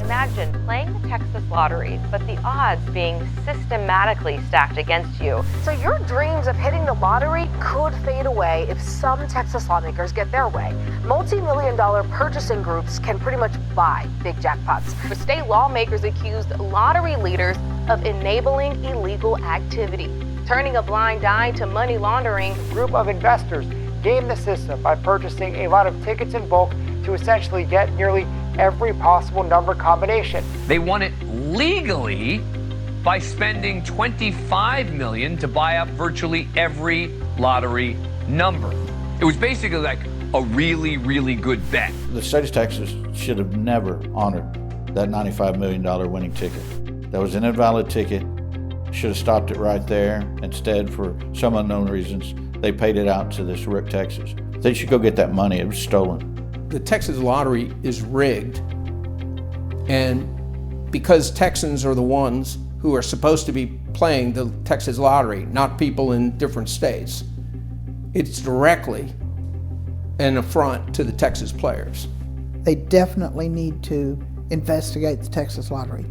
Imagine playing the Texas lottery, but the odds being systematically stacked against you. So your dreams of hitting the lottery could fade away if some Texas lawmakers get their way. Multi-million-dollar purchasing groups can pretty much buy big jackpots. But state lawmakers accused lottery leaders of enabling illegal activity, turning a blind eye to money laundering. A group of investors game the system by purchasing a lot of tickets in bulk to essentially get nearly every possible number combination. They won it legally by spending $25 million to buy up virtually every lottery number. It was basically like a really, really good bet. The state of Texas should have never honored that $95 million winning ticket. That was an invalid ticket. Should have stopped it right there. Instead, for some unknown reasons, they paid it out to this Rick Texas. They should go get that money. It was stolen. The Texas lottery is rigged, and because Texans are the ones who are supposed to be playing the Texas lottery, not people in different states, it's directly an affront to the Texas players. They definitely need to investigate the Texas lottery,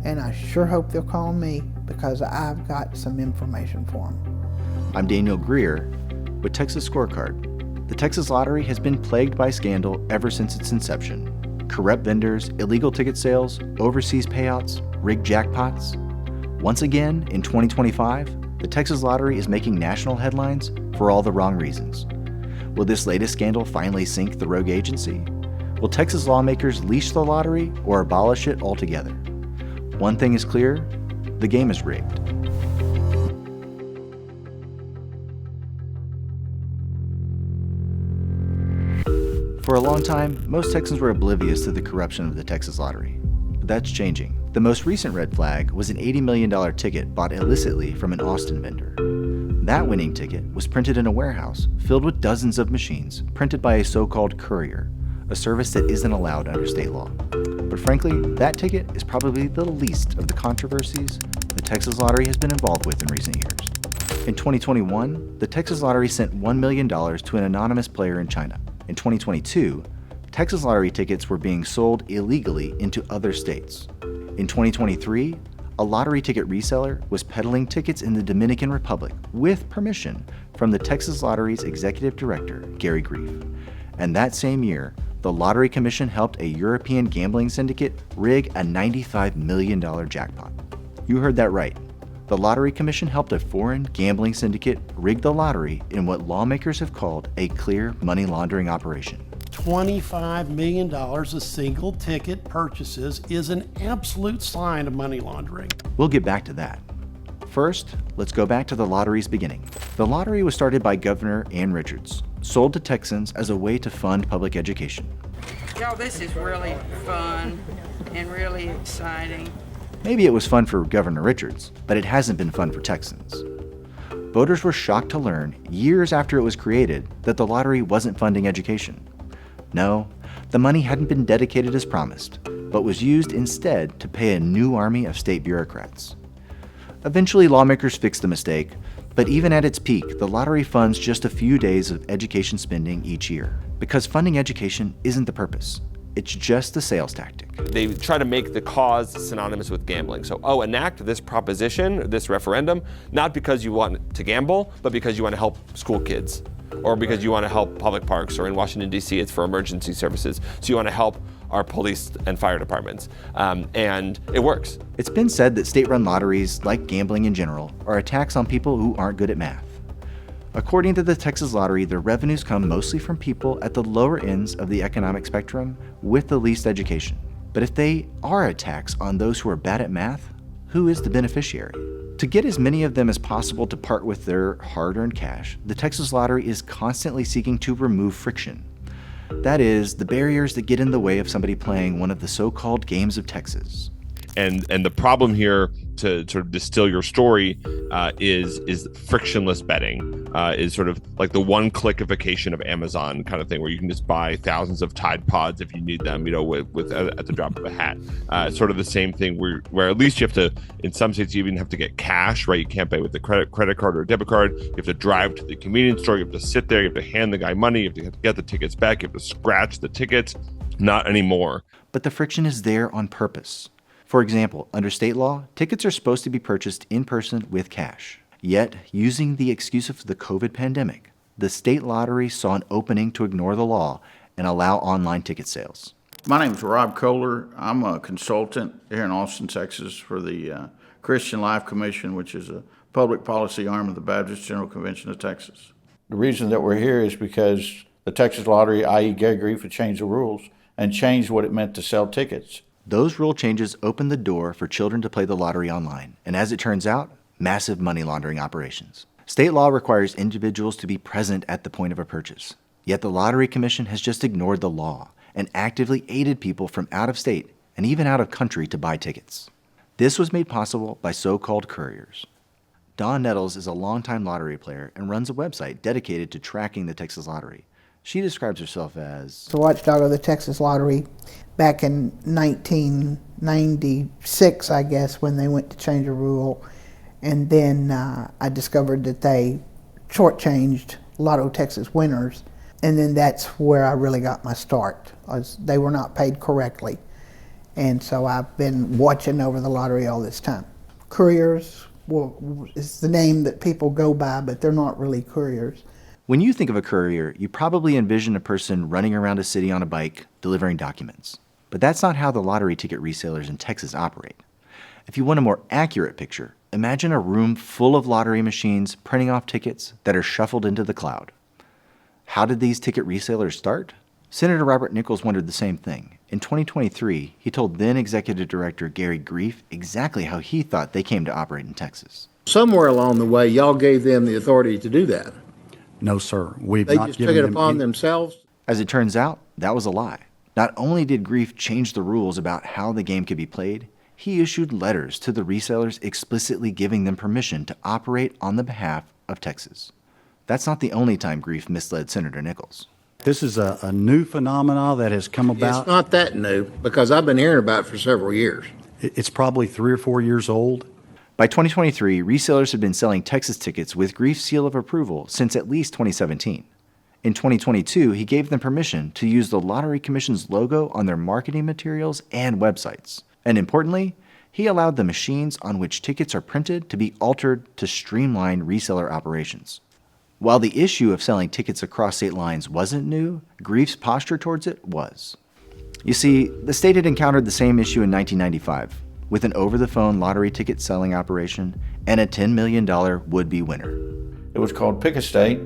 and I sure hope they'll call me because I've got some information for them. I'm Daniel Greer with Texas Scorecard. The Texas Lottery has been plagued by scandal ever since its inception. Corrupt vendors, illegal ticket sales, overseas payouts, rigged jackpots. Once again, in 2025, the Texas Lottery is making national headlines for all the wrong reasons. Will this latest scandal finally sink the rogue agency? Will Texas lawmakers leash the lottery or abolish it altogether? One thing is clear, the game is rigged. For a long time, most Texans were oblivious to the corruption of the Texas Lottery. But that's changing. The most recent red flag was an $80 million ticket bought illicitly from an Austin vendor. That winning ticket was printed in a warehouse filled with dozens of machines printed by a so-called courier, a service that isn't allowed under state law. But frankly, that ticket is probably the least of the controversies the Texas Lottery has been involved with in recent years. In 2021, the Texas Lottery sent $1 million to an anonymous player in China. In 2022, Texas Lottery tickets were being sold illegally into other states. In 2023, a lottery ticket reseller was peddling tickets in the Dominican Republic with permission from the Texas Lottery's executive director, Gary Grief. And that same year, the Lottery Commission helped a European gambling syndicate rig a $95 million jackpot. You heard that right. The Lottery Commission helped a foreign gambling syndicate rig the lottery in what lawmakers have called a clear money laundering operation. $25 million of single ticket purchases is an absolute sign of money laundering. We'll get back to that. First, let's go back to the lottery's beginning. The lottery was started by Governor Ann Richards, sold to Texans as a way to fund public education. Y'all, this is really fun and really exciting. Maybe it was fun for Governor Richards, but it hasn't been fun for Texans. Voters were shocked to learn, years after it was created, that the lottery wasn't funding education. No, the money hadn't been dedicated as promised, but was used instead to pay a new army of state bureaucrats. Eventually, lawmakers fixed the mistake, but even at its peak, the lottery funds just a few days of education spending each year, because funding education isn't the purpose. It's just a sales tactic. They try to make the cause synonymous with gambling. So, enact this proposition, this referendum, not because you want to gamble, but because you want to help school kids, or because you want to help public parks, or in Washington, D.C., it's for emergency services. So you want to help our police and fire departments. And it works. It's been said that state-run lotteries, like gambling in general, are a tax on people who aren't good at math. According to the Texas Lottery, the revenues come mostly from people at the lower ends of the economic spectrum with the least education. But if they are a tax on those who are bad at math, who is the beneficiary? To get as many of them as possible to part with their hard-earned cash, the Texas Lottery is constantly seeking to remove friction. That is, the barriers that get in the way of somebody playing one of the so-called games of Texas. And the problem here, to sort of distill your story, is frictionless betting. Is sort of like the one-clickification of Amazon kind of thing, where you can just buy thousands of Tide Pods if you need them, with at the drop of a hat. It's sort of the same thing where at least you have to, in some states, you even have to get cash, right? You can't pay with the credit card or debit card. You have to drive to the convenience store. You have to sit there. You have to hand the guy money. You have to get the tickets back. You have to scratch the tickets. not anymore. But the friction is there on purpose. For example, under state law, tickets are supposed to be purchased in person with cash. Yet, using the excuse of the COVID pandemic, the state lottery saw an opening to ignore the law and allow online ticket sales. My name is Rob Kohler. I'm a consultant here in Austin, Texas for the Christian Life Commission, which is a public policy arm of the Baptist General Convention of Texas. The reason that we're here is because the Texas Lottery, i.e. Gary Grief, had changed the rules and changed what it meant to sell tickets. Those rule changes opened the door for children to play the lottery online, and as it turns out, massive money laundering operations. State law requires individuals to be present at the point of a purchase. Yet the Lottery Commission has just ignored the law and actively aided people from out of state and even out of country to buy tickets. This was made possible by so-called couriers. Dawn Nettles is a longtime lottery player and runs a website dedicated to tracking the Texas Lottery. She describes herself as the watchdog of the Texas Lottery back in 1996, I guess, when they went to change a rule. And then I discovered that they shortchanged Lotto Texas winners. And then that's where I really got my start. They were not paid correctly. And so I've been watching over the lottery all this time. Couriers is the name that people go by, but they're not really couriers. When you think of a courier, you probably envision a person running around a city on a bike, delivering documents. But that's not how the lottery ticket resellers in Texas operate. If you want a more accurate picture, imagine a room full of lottery machines printing off tickets that are shuffled into the cloud. How did these ticket resellers start? Senator Robert Nichols wondered the same thing. In 2023, he told then Executive Director Gary Grief exactly how he thought they came to operate in Texas. Somewhere along the way, y'all gave them the authority to do that. No, sir. We've They not just given took it them upon any- themselves. As it turns out, that was a lie. Not only did Grief change the rules about how the game could be played, he issued letters to the resellers explicitly giving them permission to operate on the behalf of Texas. That's not the only time Grief misled Senator Nichols. This is a new phenomena that has come about. It's not that new, because I've been hearing about it for several years. It's probably 3 or 4 years old. By 2023, resellers had been selling Texas tickets with Grief's seal of approval since at least 2017. In 2022, he gave them permission to use the Lottery Commission's logo on their marketing materials and websites. And importantly, he allowed the machines on which tickets are printed to be altered to streamline reseller operations. While the issue of selling tickets across state lines wasn't new, Grief's posture towards it was. You see, the state had encountered the same issue in 1995, with an over-the-phone lottery ticket selling operation and a $10 million would-be winner. It was called Pick a State.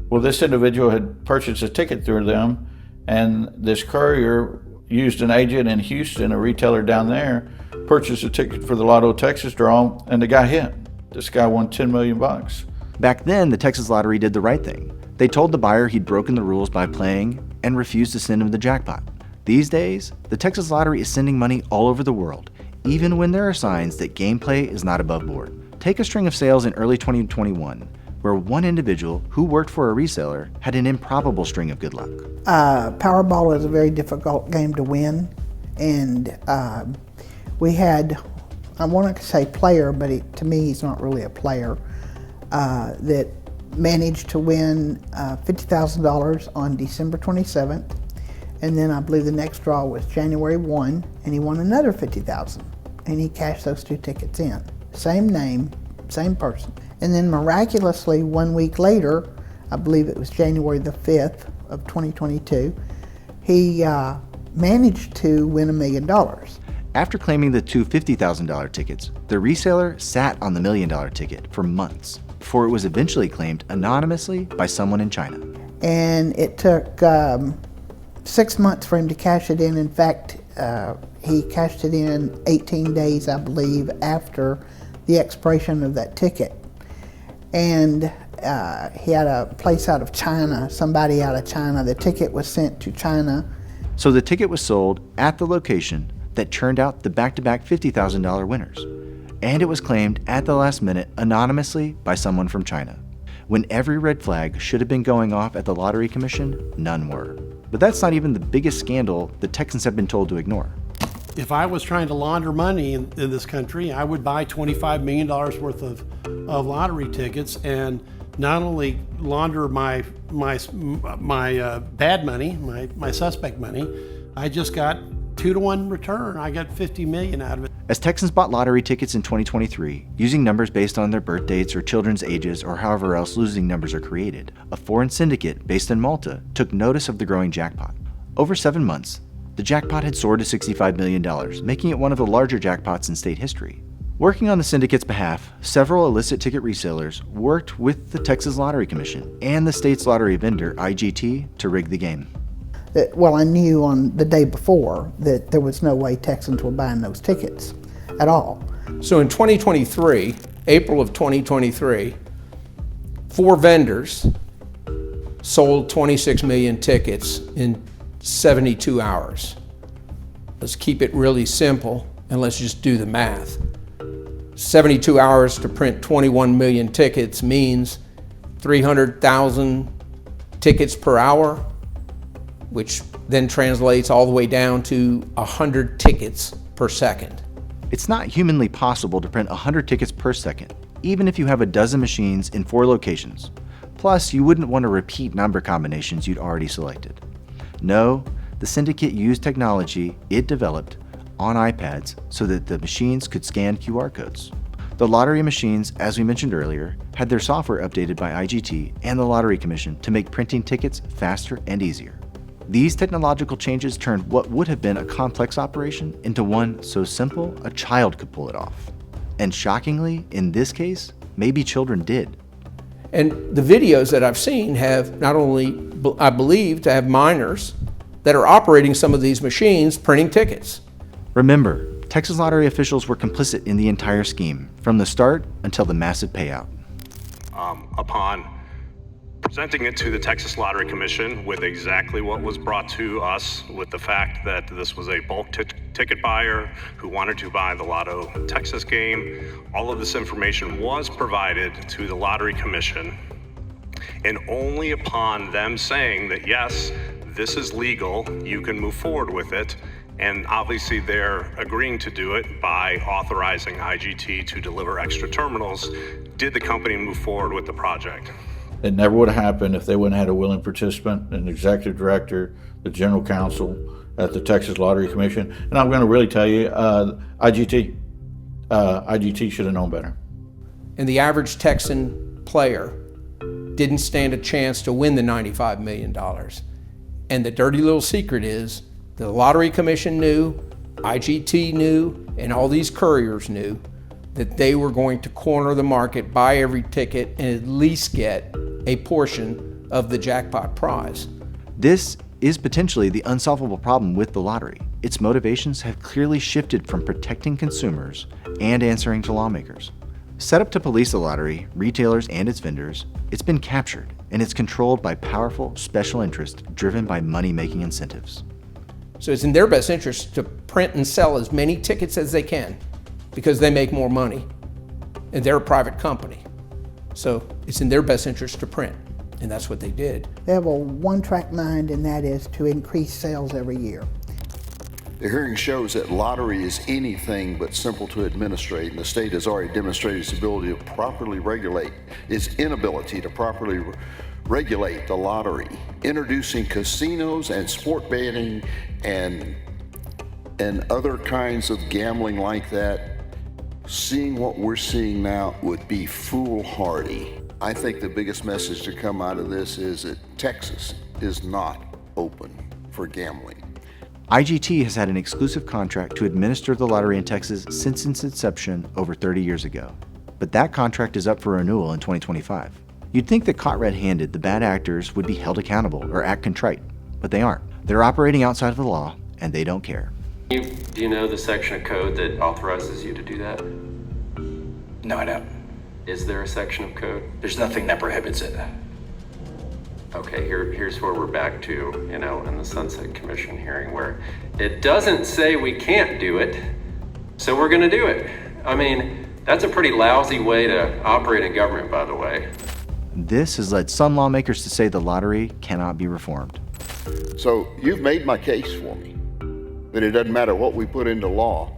Well, this individual had purchased a ticket through them, and this courier used an agent in Houston, a retailer down there, purchased a ticket for the Lotto Texas draw, and the guy hit. This guy won $10 million. Back then, the Texas Lottery did the right thing. They told the buyer he'd broken the rules by playing and refused to send him the jackpot. These days, the Texas Lottery is sending money all over the world, even when there are signs that gameplay is not above board. Take a string of sales in early 2021, where one individual who worked for a reseller had an improbable string of good luck. Powerball is a very difficult game to win, and we had, I want to say player, but to me he's not really a player, that managed to win $50,000 on December 27th, and then I believe the next draw was January 1, and he won another $50,000, and he cashed those 2 tickets in. Same name, same person. And then miraculously, 1 week later, I believe it was January the 5th of 2022, he managed to win $1 million. After claiming the 2 $50,000 tickets, the reseller sat on the $1 million ticket for months before it was eventually claimed anonymously by someone in China. And it took 6 months for him to cash it in. In fact, he cashed it in 18 days, I believe, after the expiration of that ticket. And he had a place out of China, somebody out of China. The ticket was sent to China. So the ticket was sold at the location that turned out the back-to-back $50,000 winners. And it was claimed at the last minute anonymously by someone from China. When every red flag should have been going off at the Lottery Commission, none were. But that's not even the biggest scandal the Texans have been told to ignore. If I was trying to launder money in this country, I would buy $25 million worth of lottery tickets and not only launder my bad money, my suspect money, I just got 2-to-1 return. I got 50 million out of it. As Texans bought lottery tickets in 2023, using numbers based on their birth dates or children's ages or however else losing numbers are created, a foreign syndicate based in Malta took notice of the growing jackpot. Over 7 months, the jackpot had soared to $65 million, making it one of the larger jackpots in state history. Working on the syndicate's behalf, several illicit ticket resellers worked with the Texas Lottery Commission and the state's lottery vendor, IGT, to rig the game. Well, I knew on the day before that there was no way Texans were buying those tickets at all. So in 2023, April of 2023, 4 vendors sold 26 million tickets in 72 hours. Let's keep it really simple and let's just do the math. 72 hours to print 21 million tickets means 300,000 tickets per hour, which then translates all the way down to 100 tickets per second. It's not humanly possible to print 100 tickets per second, even if you have a dozen machines in 4 locations. Plus, you wouldn't want to repeat number combinations you'd already selected. No, the syndicate used technology it developed on iPads so that the machines could scan QR codes. The lottery machines, as we mentioned earlier, had their software updated by IGT and the Lottery Commission to make printing tickets faster and easier. These technological changes turned what would have been a complex operation into one so simple a child could pull it off. And shockingly, in this case, maybe children did. And the videos that I've seen have not only, I believe, to have minors that are operating some of these machines printing tickets. Remember, Texas Lottery officials were complicit in the entire scheme, from the start until the massive payout. Upon presenting it to the Texas Lottery Commission with exactly what was brought to us, with the fact that this was a bulk ticket buyer who wanted to buy the Lotto Texas game, all of this information was provided to the Lottery Commission, and only upon them saying that yes, this is legal, you can move forward with it, and obviously they're agreeing to do it by authorizing IGT to deliver extra terminals, did the company move forward with the project. It never would have happened if they wouldn't have had a willing participant, an executive director, the general counsel at the Texas Lottery Commission. And I'm going to really tell you, IGT should have known better. And the average Texan player didn't stand a chance to win the $95 million. And the dirty little secret is the Lottery Commission knew, IGT knew, and all these couriers knew that they were going to corner the market, buy every ticket, and at least get a portion of the jackpot prize. This is potentially the unsolvable problem with the lottery. Its motivations have clearly shifted from protecting consumers and answering to lawmakers. Set up to police the lottery, retailers, and its vendors, it's been captured, and it's controlled by powerful special interests driven by money-making incentives. So it's in their best interest to print and sell as many tickets as they can because they make more money, and they're a private company. So it's in their best interest to print, and that's what they did. They have a one-track mind, and that is to increase sales every year. The hearing shows that lottery is anything but simple to administrate, and the state has already demonstrated its ability to properly regulate, its inability to properly regulate the lottery. Introducing casinos and sport betting and other kinds of gambling like that, seeing what we're seeing now would be foolhardy. I think the biggest message to come out of this is that Texas is not open for gambling. IGT has had an exclusive contract to administer the lottery in Texas since its inception over 30 years ago. But that contract is up for renewal in 2025. You'd think that caught red-handed, the bad actors would be held accountable or act contrite, but they aren't. They're operating outside of the law, and they don't care. Do you know the section of code that authorizes you to do that? No, I don't. Is there a section of code? There's nothing that prohibits it. Okay, here's where we're back to, in the Sunset Commission hearing, where it doesn't say we can't do it, so we're gonna do it. I mean, that's a pretty lousy way to operate in government, by the way. This has led some lawmakers to say the lottery cannot be reformed. So you've made my case for me, that it doesn't matter what we put into law,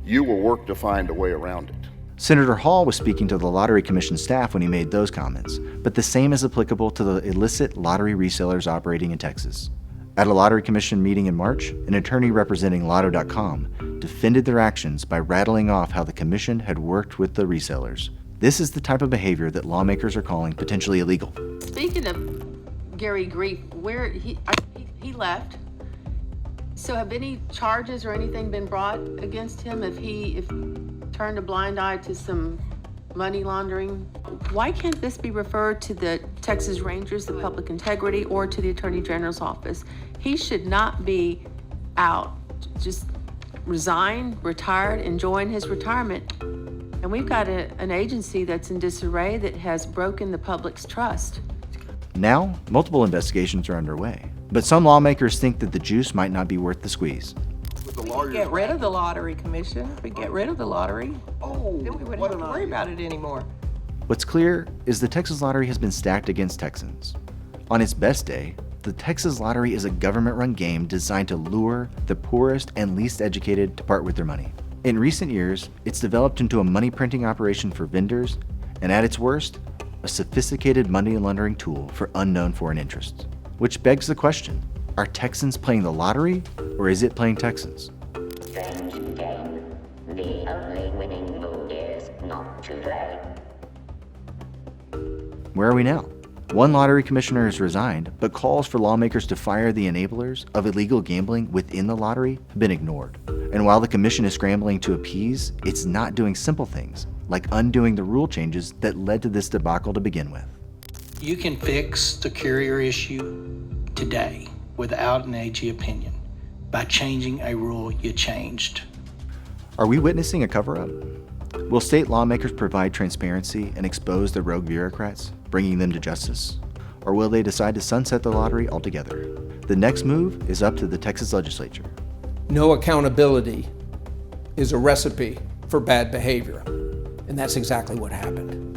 you will work to find a way around it. Senator Hall was speaking to the Lottery Commission staff when he made those comments, but the same is applicable to the illicit lottery resellers operating in Texas. At a Lottery Commission meeting in March, an attorney representing Lotto.com defended their actions by rattling off how the commission had worked with the resellers. This is the type of behavior that lawmakers are calling potentially illegal. Speaking of Gary Grief, where he left. So have any charges or anything been brought against him if he turned a blind eye to some money laundering? Why can't this be referred to the Texas Rangers, the Public Integrity, or to the Attorney General's office? He should not be out, just resign, retired, enjoying his retirement. And we've got an agency that's in disarray that has broken the public's trust. Now, multiple investigations are underway, but some lawmakers think that the juice might not be worth the squeeze. We get rid of the lottery commission. We get rid of the lottery. Oh, then we wouldn't have to worry about it anymore. What's clear is the Texas Lottery has been stacked against Texans. On its best day, the Texas Lottery is a government-run game designed to lure the poorest and least educated to part with their money. In recent years, it's developed into a money printing operation for vendors, and at its worst, a sophisticated money laundering tool for unknown foreign interests. Which begs the question, are Texans playing the lottery, or is it playing Texans? Strange game. The only winning move is not to play. Where are we now? One lottery commissioner has resigned, but calls for lawmakers to fire the enablers of illegal gambling within the lottery have been ignored. And while the commission is scrambling to appease, it's not doing simple things, like undoing the rule changes that led to this debacle to begin with. You can fix the carrier issue today without an AG opinion by changing a rule you changed. Are we witnessing a cover-up? Will state lawmakers provide transparency and expose the rogue bureaucrats, bringing them to justice? Or will they decide to sunset the lottery altogether? The next move is up to the Texas legislature. No accountability is a recipe for bad behavior, and that's exactly what happened.